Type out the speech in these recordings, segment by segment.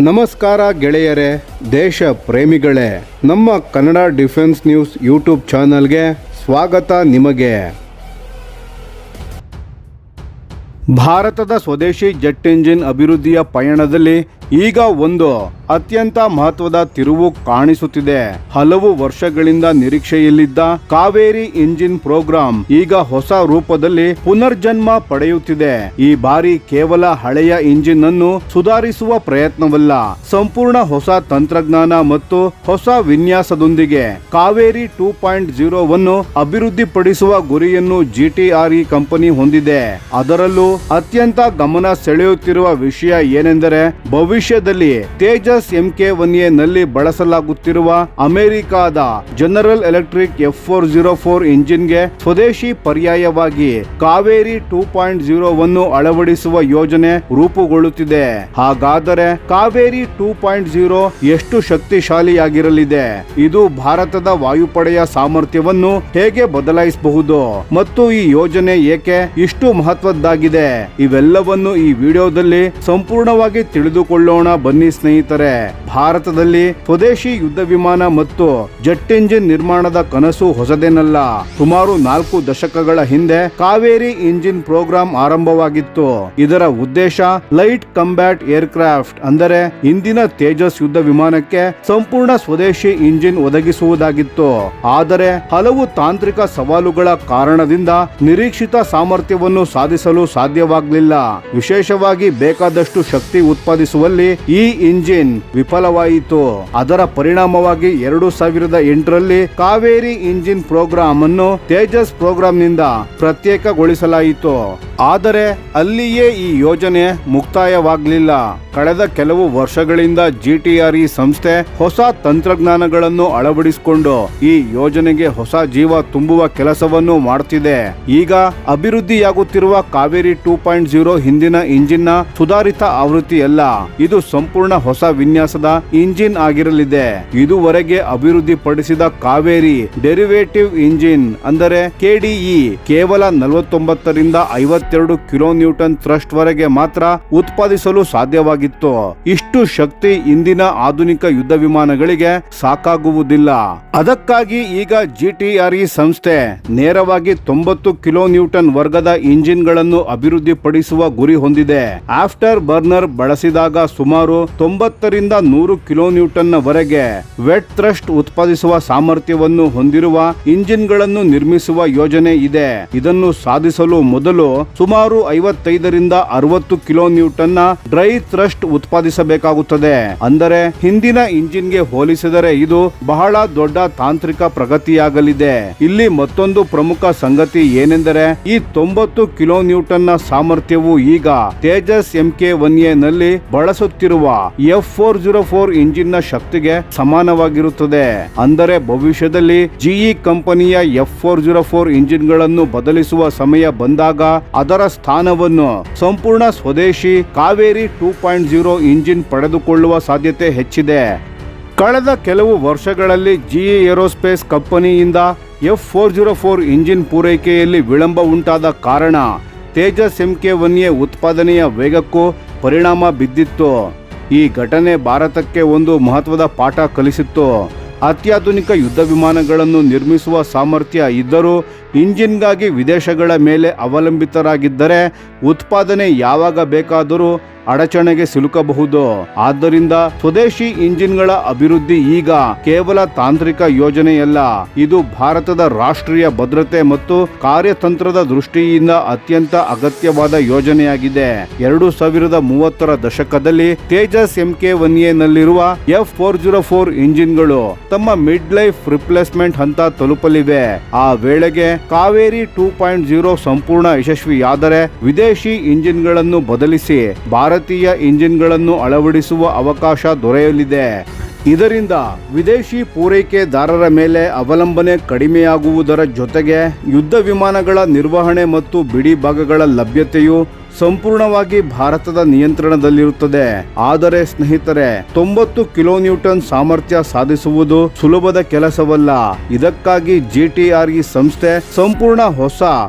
ನಮಸ್ಕಾರ ಗೆಳೆಯರೇ, ದೇಶ ಪ್ರೇಮಿಗಳೇ, ನಮ್ಮ ಕನ್ನಡ ಡಿಫೆನ್ಸ್ ನ್ಯೂಸ್ ಯೂಟ್ಯೂಬ್ ಚಾನಲ್ಗೆ ಸ್ವಾಗತ ನಿಮಗೆ. ಭಾರತದ ಸ್ವದೇಶಿ ಜೆಟ್ ಎಂಜಿನ್ ಅಭಿವೃದ್ಧಿಯ ಪಯಣದಲ್ಲಿ ಈಗ ಒಂದು ಅತ್ಯಂತ ಮಹತ್ವದ ತಿರುವು ಕಾಣಿಸುತ್ತಿದೆ. ಹಲವು ವರ್ಷಗಳಿಂದ ನಿರೀಕ್ಷೆಯಲ್ಲಿದ್ದ ಕಾವೇರಿ ಇಂಜಿನ್ ಪ್ರೋಗ್ರಾಂ ಈಗ ಹೊಸ ರೂಪದಲ್ಲಿ ಪುನರ್ಜನ್ಮ ಪಡೆಯುತ್ತಿದೆ. ಈ ಬಾರಿ ಕೇವಲ ಹಳೆಯ ಇಂಜಿನ್ ಅನ್ನು ಸುಧಾರಿಸುವ ಪ್ರಯತ್ನವಲ್ಲ, ಸಂಪೂರ್ಣ ಹೊಸ ತಂತ್ರಜ್ಞಾನ ಮತ್ತು ಹೊಸ ವಿನ್ಯಾಸದೊಂದಿಗೆ ಕಾವೇರಿ 2.0 ವನ್ನು ಅಭಿವೃದ್ಧಿಪಡಿಸುವ ಗುರಿಯನ್ನು GTRE ಕಂಪನಿ ಹೊಂದಿದೆ. ಅದರಲ್ಲೂ ಅತ್ಯಂತ ಗಮನ ಸೆಳೆಯುತ್ತಿರುವ ವಿಷಯ ಏನೆಂದರೆ, ಭವಿಷ್ಯದಲ್ಲಿ ತೇಜಸ್ MK1A ನಲ್ಲಿ ಬಳಸಲಾಗುತ್ತಿರುವ ಅಮೆರಿಕಾದ ಜನರಲ್ ಎಲೆಕ್ಟ್ರಿಕ್ F404 ಇಂಜಿನ್ಗೆ ಸ್ವದೇಶಿ ಪರ್ಯಾಯವಾಗಿ ಕಾವೇರಿ 2.0 ವನ್ನು ಅಳವಡಿಸುವ ಯೋಜನೆ ರೂಪುಗೊಳ್ಳುತ್ತಿದೆ. ಹಾಗಾದರೆ ಕಾವೇರಿ 2.0 ಎಷ್ಟು ಶಕ್ತಿಶಾಲಿಯಾಗಿರಲಿದೆ? ಇದು ಭಾರತದ ವಾಯುಪಡೆಯ ಸಾಮರ್ಥ್ಯವನ್ನು ಹೇಗೆ ಬದಲಾಯಿಸಬಹುದು ಮತ್ತು ಈ ಯೋಜನೆ ಏಕೆ ಇಷ್ಟು ಮಹತ್ವದ್ದಾಗಿದೆ? ಇವೆಲ್ಲವನ್ನು ಈ ವಿಡಿಯೋದಲ್ಲಿ ಸಂಪೂರ್ಣವಾಗಿ ತಿಳಿದುಕೊಳ್ಳೋಣ ಬನ್ನಿ ಸ್ನೇಹಿತರೆ. ಭಾರತದಲ್ಲಿ ಸ್ವದೇಶಿ ಯುದ್ಧ ವಿಮಾನ ಮತ್ತು ಜೆಟ್ ಎಂಜಿನ್ ನಿರ್ಮಾಣದ ಕನಸು ಹೊಸದೇನಲ್ಲ. ಸುಮಾರು 4 ದಶಕಗಳ ಹಿಂದೆ ಕಾವೇರಿ ಇಂಜಿನ್ ಪ್ರೋಗ್ರಾಂ ಆರಂಭವಾಗಿತ್ತು. ಇದರ ಉದ್ದೇಶ ಲೈಟ್ ಕಂಬ್ಯಾಟ್ ಏರ್ಕ್ರಾಫ್ಟ್ ಅಂದರೆ ಇಂದಿನ ತೇಜಸ್ ಯುದ್ಧ ವಿಮಾನಕ್ಕೆ ಸಂಪೂರ್ಣ ಸ್ವದೇಶಿ ಇಂಜಿನ್ ಒದಗಿಸುವುದಾಗಿತ್ತು. ಆದರೆ ಹಲವು ತಾಂತ್ರಿಕ ಸವಾಲುಗಳ ಕಾರಣದಿಂದ ನಿರೀಕ್ಷಿತ ಸಾಮರ್ಥ್ಯವನ್ನು ಸಾಧಿಸಲು ಸಾಧ್ಯವಾಗಲಿಲ್ಲ. ವಿಶೇಷವಾಗಿ ಬೇಕಾದಷ್ಟು ಶಕ್ತಿ ಉತ್ಪಾದಿಸುವಲ್ಲಿ ಈ ಇಂಜಿನ್ ವಿಫಲವಾಯಿತು. ಅದರ ಪರಿಣಾಮವಾಗಿ 2008ರಲ್ಲಿ ಕಾವೇರಿ ಇಂಜಿನ್ ಪ್ರೋಗ್ರಾಂ ಅನ್ನು ತೇಜಸ್ ಪ್ರೋಗ್ರಾಂನಿಂದ ಪ್ರತ್ಯೇಕಗೊಳಿಸಲಾಯಿತು. ಆದರೆ ಅಲ್ಲಿಯೇ ಈ ಯೋಜನೆ ಮುಕ್ತಾಯವಾಗಲಿಲ್ಲ. ಕಳೆದ ಕೆಲವು ವರ್ಷಗಳಿಂದ GTRE ಸಂಸ್ಥೆ ಹೊಸ ತಂತ್ರಜ್ಞಾನಗಳನ್ನು ಅಳವಡಿಸಿಕೊಂಡು ಈ ಯೋಜನೆಗೆ ಹೊಸ ಜೀವ ತುಂಬುವ ಕೆಲಸವನ್ನು ಮಾಡುತ್ತಿದೆ. ಈಗ ಅಭಿವೃದ್ಧಿಯಾಗುತ್ತಿರುವ ಕಾವೇರಿ 2.0 ಹಿಂದಿನ ಇಂಜಿನ್ ನ ಸುಧಾರಿತ ಆವೃತ್ತಿಯಲ್ಲ, ಇದು ಸಂಪೂರ್ಣ ಹೊಸ ವಿನ್ಯಾಸದ ಇಂಜಿನ್ ಆಗಿರಲಿದೆ. ಇದುವರೆಗೆ ಅಭಿವೃದ್ಧಿಪಡಿಸಿದ ಕಾವೇರಿ ಡೆರಿವೇಟಿವ್ ಇಂಜಿನ್ ಅಂದರೆ KDE ಕೇವಲ 49ರಿಂದ 52 ಕಿಲೋನ್ಯೂಟನ್ ಥ್ರಸ್ಟ್ ವರೆಗೆ ಮಾತ್ರ ಉತ್ಪಾದಿಸಲು ಸಾಧ್ಯವಾಗಿತ್ತು. ಇಷ್ಟು ಶಕ್ತಿ ಇಂದಿನ ಆಧುನಿಕ ಯುದ್ಧ ವಿಮಾನಗಳಿಗೆ ಸಾಕಾಗುವುದಿಲ್ಲ. ಅದಕ್ಕಾಗಿ ಈಗ GTRE ಸಂಸ್ಥೆ ನೇರವಾಗಿ 90 ಕಿಲೋನ್ಯೂಟನ್ ವರ್ಗದ ಇಂಜಿನ್ ಗಳನ್ನು ಅಭಿವೃದ್ಧಿಪಡಿಸುವ ಗುರಿ ಹೊಂದಿದೆ. ಆಫ್ಟರ್ ಬರ್ನರ್ ಬಳಸಿದಾಗ ಸುಮಾರು 90ರಿಂದ 100 ಕಿಲೋನ್ಯೂಟನ್ ವರೆಗೆ ವೆಟ್ ಥ್ರಸ್ಟ್ ಉತ್ಪಾದಿಸುವ ಸಾಮರ್ಥ್ಯವನ್ನು ಹೊಂದಿರುವ ಇಂಜಿನ್ ಗಳನ್ನು ನಿರ್ಮಿಸುವ ಯೋಜನೆ ಇದೆ. ಇದನ್ನು ಸಾಧಿಸಲು ಮೊದಲು ಸುಮಾರು 55ರಿಂದ 60 ಕಿಲೋನ್ಯೂಟನ್ ನ ಡ್ರೈ ಥ್ರಸ್ಟ್ ಉತ್ಪಾದಿಸಬೇಕಾಗುತ್ತದೆ. ಅಂದರೆ ಹಿಂದಿನ ಇಂಜಿನ್ ಗೆ ಹೋಲಿಸಿದರೆ ಇದು ಬಹಳ ದೊಡ್ಡ ತಾಂತ್ರಿಕ ಪ್ರಗತಿಯಾಗಲಿದೆ. ಇಲ್ಲಿ ಮತ್ತೊಂದು ಪ್ರಮುಖ ಸಂಗತಿ ಏನೆಂದರೆ, ಈ 90 ಕಿಲೋನ್ಯೂಟನ್ ನ ಸಾಮರ್ಥ್ಯವು ಈಗ ತೇಜಸ್ MK1A ನಲ್ಲಿ ಬಳಸುತ್ತಿರುವ F404 ಇಂಜಿನ್ ನ ಶಕ್ತಿಗೆ ಸಮಾನವಾಗಿರುತ್ತದೆ. ಅಂದರೆ ಭವಿಷ್ಯದಲ್ಲಿ GE ಕಂಪನಿಯ F404 ಇಂಜಿನ್ ಗಳನ್ನು ಬದಲಿಸುವ ಸಮಯ ಬಂದಾಗ ಅದರ ಸ್ಥಾನವನ್ನು ಸಂಪೂರ್ಣ ಸ್ವದೇಶಿ ಕಾವೇರಿ 2.0 ಇಂಜಿನ್ ಪಡೆದುಕೊಳ್ಳುವ ಸಾಧ್ಯತೆ ಹೆಚ್ಚಿದೆ. ಕಳೆದ ಕೆಲವು ವರ್ಷಗಳಲ್ಲಿ GE ಏರೋಸ್ಪೇಸ್ ಕಂಪನಿಯಿಂದ F404 ಇಂಜಿನ್ ಪೂರೈಕೆಯಲ್ಲಿ ವಿಳಂಬ ಉಂಟಾದ ಕಾರಣ ತೇಜಸ್ MK1A ಉತ್ಪಾದನೆಯ ವೇಗಕ್ಕೂ ಪರಿಣಾಮ ಬಿದ್ದಿತ್ತು. ಈ ಘಟನೆ ಭಾರತಕ್ಕೆ ಒಂದು ಮಹತ್ವದ ಪಾಠ ಕಲಿಸಿತ್ತು. ಅತ್ಯಾಧುನಿಕ ಯುದ್ಧ ವಿಮಾನಗಳನ್ನು ನಿರ್ಮಿಸುವ ಸಾಮರ್ಥ್ಯ ಇದ್ದರೂ ಇಂಜಿನ್ಗಾಗಿ ವಿದೇಶಗಳ ಮೇಲೆ ಅವಲಂಬಿತರಾಗಿದ್ದರೆ ಉತ್ಪಾದನೆ ಯಾವಾಗ ಬೇಕಾದರೂ ಅಡಚಣೆಗೆ ಸಿಲುಕಬಹುದು. ಆದ್ದರಿಂದ ಸ್ವದೇಶಿ ಇಂಜಿನ್ಗಳ ಅಭಿವೃದ್ಧಿ ಈಗ ಕೇವಲ ತಾಂತ್ರಿಕ ಯೋಜನೆಯಲ್ಲ, ಇದು ಭಾರತದ ರಾಷ್ಟ್ರೀಯ ಭದ್ರತೆ ಮತ್ತು ಕಾರ್ಯತಂತ್ರದ ದೃಷ್ಟಿಯಿಂದ ಅತ್ಯಂತ ಅಗತ್ಯವಾದ ಯೋಜನೆಯಾಗಿದೆ. 2030ರ ದಶಕದಲ್ಲಿ ತೇಜಸ್ MK1A ನಲ್ಲಿರುವ F404 ಇಂಜಿನ್ಗಳು ತಮ್ಮ ಮಿಡ್ ಲೈಫ್ ರಿಪ್ಲೇಸ್ಮೆಂಟ್ ಹಂತ ತಲುಪಲಿವೆ. ಆ ವೇಳೆಗೆ ಕಾವೇರಿ 2.0 ಸಂಪೂರ್ಣ ಯಶಸ್ವಿಯಾದರೆ ವಿದೇಶಿ ಇಂಜಿನ್ಗಳನ್ನು ಬದಲಿಸಿ ಭಾರತೀಯ ಇಂಜಿನ್ಗಳನ್ನು ಅಳವಡಿಸುವ ಅವಕಾಶ ದೊರೆಯಲಿದೆ. ಇದರಿಂದ ವಿದೇಶಿ ಪೂರೈಕೆದಾರರ ಮೇಲೆ ಅವಲಂಬನೆ ಕಡಿಮೆಯಾಗುವುದರ ಜೊತೆಗೆ ಯುದ್ಧ ವಿಮಾನಗಳ ನಿರ್ವಹಣೆ ಮತ್ತು ಬಿಡಿ ಭಾಗಗಳ ಲಭ್ಯತೆಯು ಸಂಪೂರ್ಣವಾಗಿ ಭಾರತದ ನಿಯಂತ್ರಣದಲ್ಲಿರುತ್ತದೆ. ಆದರೆ ಸ್ನೇಹಿತರೆ, 90 ಕಿಲೋನ್ಯೂಟನ್ ಸಾಮರ್ಥ್ಯ ಸಾಧಿಸುವುದು ಸುಲಭದ ಕೆಲಸವಲ್ಲ. ಇದಕ್ಕಾಗಿ GTRE ಸಂಸ್ಥೆ ಸಂಪೂರ್ಣ ಹೊಸ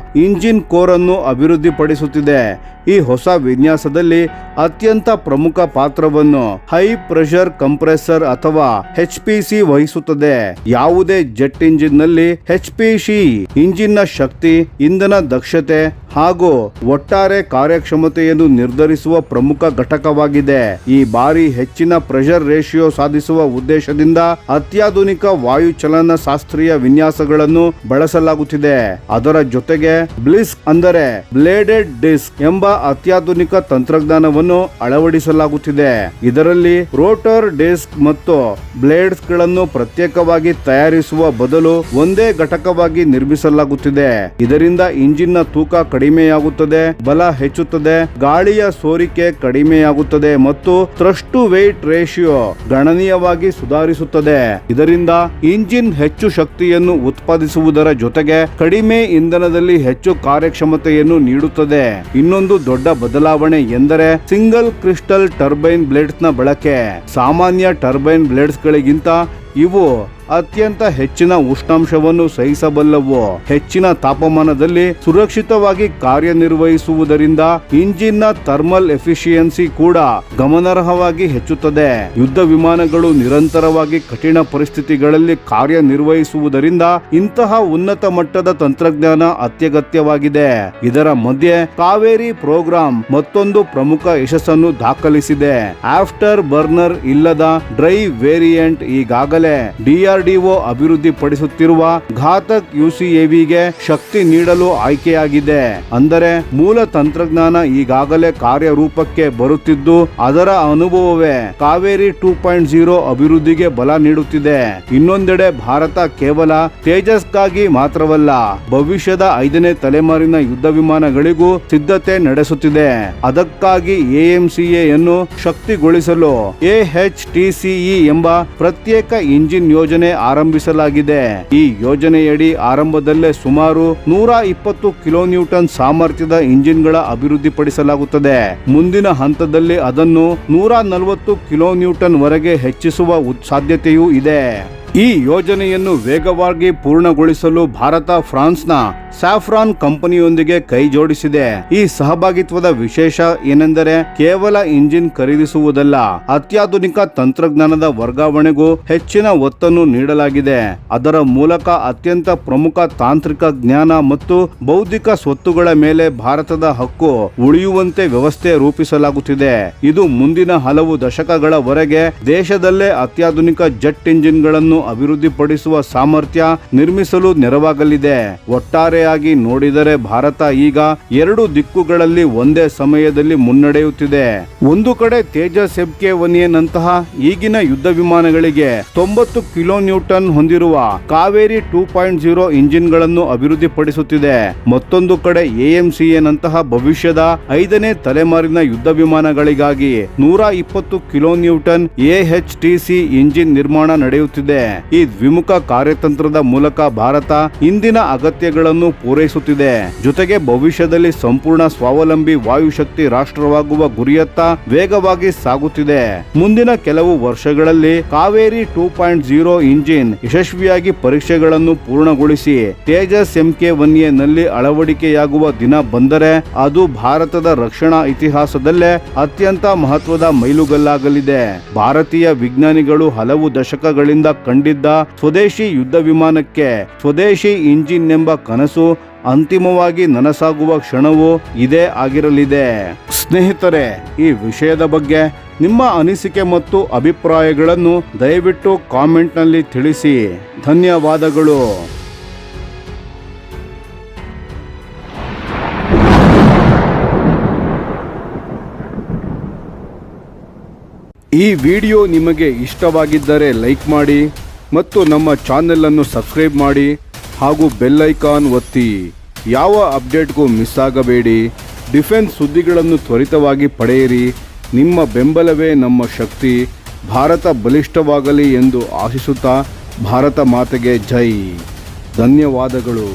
ಇಂಜಿನ್ ಕೋರ್ ಅನ್ನು ಅಭಿವೃದ್ಧಿಪಡಿಸುತ್ತಿದೆ. ಈ ಹೊಸ ವಿನ್ಯಾಸದಲ್ಲಿ ಅತ್ಯಂತ ಪ್ರಮುಖ ಪಾತ್ರವನ್ನು ಹೈ ಪ್ರೆಷರ್ ಕಂಪ್ರೆಸರ್ ಅಥವಾ HPC ವಹಿಸುತ್ತದೆ. ಯಾವುದೇ ಜೆಟ್ ಇಂಜಿನ್ ನಲ್ಲಿ HPC ಇಂಜಿನ್ ನ ಶಕ್ತಿ, ಇಂಧನ ದಕ್ಷತೆ ಹಾಗೂ ಒಟ್ಟಾರೆ ಕಾರ್ಯಕ್ಷಮತೆಯನ್ನು ನಿರ್ಧರಿಸುವ ಪ್ರಮುಖ ಘಟಕವಾಗಿದೆ. ಈ ಬಾರಿ ಹೆಚ್ಚಿನ ಪ್ರೆಷರ್ ರೇಷಿಯೋ ಸಾಧಿಸುವ ಉದ್ದೇಶದಿಂದ ಅತ್ಯಾಧುನಿಕ ವಾಯುಚಲನ ಶಾಸ್ತ್ರೀಯ ವಿನ್ಯಾಸಗಳನ್ನು ಬಳಸಲಾಗುತ್ತಿದೆ. ಅದರ ಜೊತೆಗೆ ಬ್ಲಿಸ್ಕ್ ಅಂದರೆ ಬ್ಲೇಡೆಡ್ ಡಿಸ್ಕ್ ಎಂಬ ಅತ್ಯಾಧುನಿಕ ತಂತ್ರಜ್ಞಾನವನ್ನು ಅಳವಡಿಸಲಾಗುತ್ತಿದೆ. ಇದರಲ್ಲಿ ರೋಟರ್ ಡಿಸ್ಕ್ ಮತ್ತು ಬ್ಲೇಡ್ಸ್ ಗಳನ್ನು ಪ್ರತ್ಯೇಕವಾಗಿ ತಯಾರಿಸುವ ಬದಲು ಒಂದೇ ಘಟಕವಾಗಿ ನಿರ್ಮಿಸಲಾಗುತ್ತಿದೆ. ಇದರಿಂದ ಇಂಜಿನ್ ನ ತೂಕ ಕಡಿಮೆಯಾಗುತ್ತದೆ, ಬಲ ಹೆಚ್ಚುತ್ತದೆ, ಗಾಳಿಯ ಸೋರಿಕೆ ಕಡಿಮೆಯಾಗುತ್ತದೆ ಮತ್ತು ಥ್ರಸ್ಟ್ ಟು ವೇಟ್ ರೇಷಿಯೋ ಗಣನೀಯವಾಗಿ ಸುಧಾರಿಸುತ್ತದೆ. ಇದರಿಂದ ಇಂಜಿನ್ ಹೆಚ್ಚು ಶಕ್ತಿಯನ್ನು ಉತ್ಪಾದಿಸುವುದರ ಜೊತೆಗೆ ಕಡಿಮೆ ಇಂಧನದಲ್ಲಿ ಹೆಚ್ಚು ಕಾರ್ಯಕ್ಷಮತೆಯನ್ನು ನೀಡುತ್ತದೆ. ಇನ್ನೊಂದು ದೊಡ್ಡ ಬದಲಾವಣೆ ಎಂದರೆ ಸಿಂಗಲ್ ಕ್ರಿಸ್ಟಲ್ ಟರ್ಬೈನ್ ಬ್ಲೇಡ್ಸ್ ನ ಬಳಕೆ. ಸಾಮಾನ್ಯ ಟರ್ಬೈನ್ ಬ್ಲೇಡ್ಸ್ ಗಳಿಗಿಂತ ಇವು ಅತ್ಯಂತ ಹೆಚ್ಚಿನ ಉಷ್ಣಾಂಶವನ್ನು ಸಹಿಸಬಲ್ಲವು. ಹೆಚ್ಚಿನ ತಾಪಮಾನದಲ್ಲಿ ಸುರಕ್ಷಿತವಾಗಿ ಕಾರ್ಯನಿರ್ವಹಿಸುವುದರಿಂದ ಇಂಜಿನ್ ನ ಥರ್ಮಲ್ ಎಫಿಷಿಯನ್ಸಿ ಕೂಡ ಗಮನಾರ್ಹವಾಗಿ ಹೆಚ್ಚುತ್ತದೆ. ಯುದ್ಧ ವಿಮಾನಗಳು ನಿರಂತರವಾಗಿ ಕಠಿಣ ಪರಿಸ್ಥಿತಿಗಳಲ್ಲಿ ಕಾರ್ಯನಿರ್ವಹಿಸುವುದರಿಂದ ಇಂತಹ ಉನ್ನತ ಮಟ್ಟದ ತಂತ್ರಜ್ಞಾನ ಅತ್ಯಗತ್ಯವಾಗಿದೆ. ಇದರ ಮಧ್ಯೆ ಕಾವೇರಿ ಪ್ರೋಗ್ರಾಂ ಮತ್ತೊಂದು ಪ್ರಮುಖ ಯಶಸ್ಸನ್ನು ದಾಖಲಿಸಿದೆ. ಆಫ್ಟರ್ ಬರ್ನರ್ ಇಲ್ಲದ ಡ್ರೈ ವೇರಿಯಂಟ್ ಈಗಾಗಲೇ DRDO ಅಭಿವೃದ್ಧಿಪಡಿಸುತ್ತಿರುವ ಘಾತಕ್ UCAVಗೆ ಶಕ್ತಿ ನೀಡಲು ಆಯ್ಕೆಯಾಗಿದೆ. ಅಂದರೆ ಮೂಲ ತಂತ್ರಜ್ಞಾನ ಈಗಾಗಲೇ ಕಾರ್ಯರೂಪಕ್ಕೆ ಬರುತ್ತಿದ್ದು ಅದರ ಅನುಭವವೇ ಕಾವೇರಿ 2.0 ಅಭಿವೃದ್ಧಿಗೆ ಬಲ ನೀಡುತ್ತಿದೆ. ಇನ್ನೊಂದೆಡೆ ಭಾರತ ಕೇವಲ ತೇಜಸ್ಗಾಗಿ ಮಾತ್ರವಲ್ಲ, ಭವಿಷ್ಯದ 5ನೇ ತಲೆಮಾರಿನ ಯುದ್ಧ ವಿಮಾನಗಳಿಗೂ ಸಿದ್ಧತೆ ನಡೆಸುತ್ತಿದೆ. ಅದಕ್ಕಾಗಿ AMCA ಯನ್ನು ಶಕ್ತಿಗೊಳಿಸಲು AHTCE ಎಂಬ ಪ್ರತ್ಯೇಕ ಇಂಜಿನ್ ಯೋಜನೆ ಆರಂಭಿಸಲಾಗಿದೆ. ಈ ಯೋಜನೆಯಡಿ ಆರಂಭದಲ್ಲೇ ಸುಮಾರು 120 ಕಿಲೋನ್ಯೂಟನ್ ಸಾಮರ್ಥ್ಯದ ಇಂಜಿನ್ಗಳ ಅಭಿವೃದ್ಧಿಪಡಿಸಲಾಗುತ್ತದೆ. ಮುಂದಿನ ಹಂತದಲ್ಲಿ ಅದನ್ನು 140 ಕಿಲೋನ್ಯೂಟನ್ ವರೆಗೆ ಹೆಚ್ಚಿಸುವ ಸಾಧ್ಯತೆಯೂ ಇದೆ. ಈ ಯೋಜನೆಯನ್ನು ವೇಗವಾಗಿ ಪೂರ್ಣಗೊಳಿಸಲು ಭಾರತ ಫ್ರಾನ್ಸ್ನ ಸ್ಯಾಫ್ರಾನ್ ಕಂಪನಿಯೊಂದಿಗೆ ಕೈ ಜೋಡಿಸಿದೆ. ಈ ಸಹಭಾಗಿತ್ವದ ವಿಶೇಷ ಏನೆಂದರೆ ಕೇವಲ ಇಂಜಿನ್ ಖರೀದಿಸುವುದಲ್ಲ, ಅತ್ಯಾಧುನಿಕ ತಂತ್ರಜ್ಞಾನದ ವರ್ಗಾವಣೆಗೂ ಹೆಚ್ಚಿನ ಒತ್ತನ್ನು ನೀಡಲಾಗಿದೆ. ಅದರ ಮೂಲಕ ಅತ್ಯಂತ ಪ್ರಮುಖ ತಾಂತ್ರಿಕ ಜ್ಞಾನ ಮತ್ತು ಬೌದ್ಧಿಕ ಸ್ವತ್ತುಗಳ ಮೇಲೆ ಭಾರತದ ಹಕ್ಕು ಉಳಿಯುವಂತೆ ವ್ಯವಸ್ಥೆ ರೂಪಿಸಲಾಗುತ್ತಿದೆ. ಇದು ಮುಂದಿನ ಹಲವು ದಶಕಗಳವರೆಗೆ ದೇಶದಲ್ಲೇ ಅತ್ಯಾಧುನಿಕ ಜೆಟ್ ಇಂಜಿನ್ಗಳನ್ನು ಅಭಿವೃದ್ಧಿಪಡಿಸುವ ಸಾಮರ್ಥ್ಯ ನಿರ್ಮಿಸಲು ನೆರವಾಗಲಿದೆ. ಒಟ್ಟಾರೆಯಾಗಿ ನೋಡಿದರೆ ಭಾರತ ಈಗ 2 ದಿಕ್ಕುಗಳಲ್ಲಿ ಒಂದೇ ಸಮಯದಲ್ಲಿ ಮುನ್ನಡೆಯುತ್ತಿದೆ. ಒಂದು ಕಡೆ ತೇಜಸ್ MK-1A ನಂತಹ ಈಗಿನ ಯುದ್ಧ ವಿಮಾನಗಳಿಗೆ 90 ಕಿಲೋನ್ಯೂಟನ್ ಹೊಂದಿರುವ ಕಾವೇರಿ 2.0 ಇಂಜಿನ್ಗಳನ್ನು ಅಭಿವೃದ್ಧಿಪಡಿಸುತ್ತಿದೆ. ಮತ್ತೊಂದು ಕಡೆ AMCA ನಂತಹ ಭವಿಷ್ಯದ 5ನೇ ತಲೆಮಾರಿನ ಯುದ್ಧ ವಿಮಾನಗಳಿಗಾಗಿ 120 ಕಿಲೋನ್ಯೂಟನ್ AHTC ಇಂಜಿನ್ ನಿರ್ಮಾಣ ನಡೆಯುತ್ತಿದೆ. ಈ ದ್ವಿಮುಖ ಕಾರ್ಯತಂತ್ರದ ಮೂಲಕ ಭಾರತ ಇಂದಿನ ಅಗತ್ಯಗಳನ್ನು ಪೂರೈಸುತ್ತಿದೆ. ಜೊತೆಗೆ ಭವಿಷ್ಯದಲ್ಲಿ ಸಂಪೂರ್ಣ ಸ್ವಾವಲಂಬಿ ವಾಯುಶಕ್ತಿ ರಾಷ್ಟ್ರವಾಗುವ ಗುರಿಯತ್ತ ವೇಗವಾಗಿ ಸಾಗುತ್ತಿದೆ. ಮುಂದಿನ ಕೆಲವು ವರ್ಷಗಳಲ್ಲಿ ಕಾವೇರಿ 2.0 ಇಂಜಿನ್ ಯಶಸ್ವಿಯಾಗಿ ಪರೀಕ್ಷೆಗಳನ್ನು ಪೂರ್ಣಗೊಳಿಸಿ ತೇಜಸ್ MK-1A ನಲ್ಲಿ ಅಳವಡಿಕೆಯಾಗುವ ದಿನ ಬಂದರೆ ಅದು ಭಾರತದ ರಕ್ಷಣಾ ಇತಿಹಾಸದಲ್ಲೇ ಅತ್ಯಂತ ಮಹತ್ವದ ಮೈಲುಗಲ್ಲಾಗಲಿದೆ. ಭಾರತೀಯ ವಿಜ್ಞಾನಿಗಳು ಹಲವು ದಶಕಗಳಿಂದ ಕಂಡಿದ್ದ ಸ್ವದೇಶಿ ಯುದ್ಧ ವಿಮಾನಕ್ಕೆ ಸ್ವದೇಶಿ ಇಂಜಿನ್ ಎಂಬ ಕನಸು ಅಂತಿಮವಾಗಿ ನನಸಾಗುವ ಕ್ಷಣವು ಇದೇ ಆಗಿರಲಿದೆ. ಸ್ನೇಹಿತರೆ, ಈ ವಿಷಯದ ಬಗ್ಗೆ ನಿಮ್ಮ ಅನಿಸಿಕೆ ಮತ್ತು ಅಭಿಪ್ರಾಯಗಳನ್ನು ದಯವಿಟ್ಟು ಕಾಮೆಂಟ್ನಲ್ಲಿ ತಿಳಿಸಿ. ಧನ್ಯವಾದಗಳು. ಈ ವಿಡಿಯೋ ನಿಮಗೆ ಇಷ್ಟವಾಗಿದ್ದರೆ ಲೈಕ್ ಮಾಡಿ ಮತ್ತು ನಮ್ಮ ಚಾನೆಲ್ ಅನ್ನು ಸಬ್ಸ್ಕ್ರೈಬ್ ಮಾಡಿ ಹಾಗೂ ಬೆಲ್ ಐಕಾನ್ ಒತ್ತಿ. ಯಾವ ಅಪ್ಡೇಟ್ಗೂ ಮಿಸ್ ಆಗಬೇಡಿ. ಡಿಫೆನ್ಸ್ ಸುದ್ದಿಗಳನ್ನು ತ್ವರಿತವಾಗಿ ಪಡೆಯಿರಿ. ನಿಮ್ಮ ಬೆಂಬಲವೇ ನಮ್ಮ ಶಕ್ತಿ. ಭಾರತ ಬಲಿಷ್ಠವಾಗಲಿ ಎಂದು ಆಶಿಸುತ್ತಾ ಭಾರತ ಮಾತೆಗೆ ಜೈ. ಧನ್ಯವಾದಗಳು.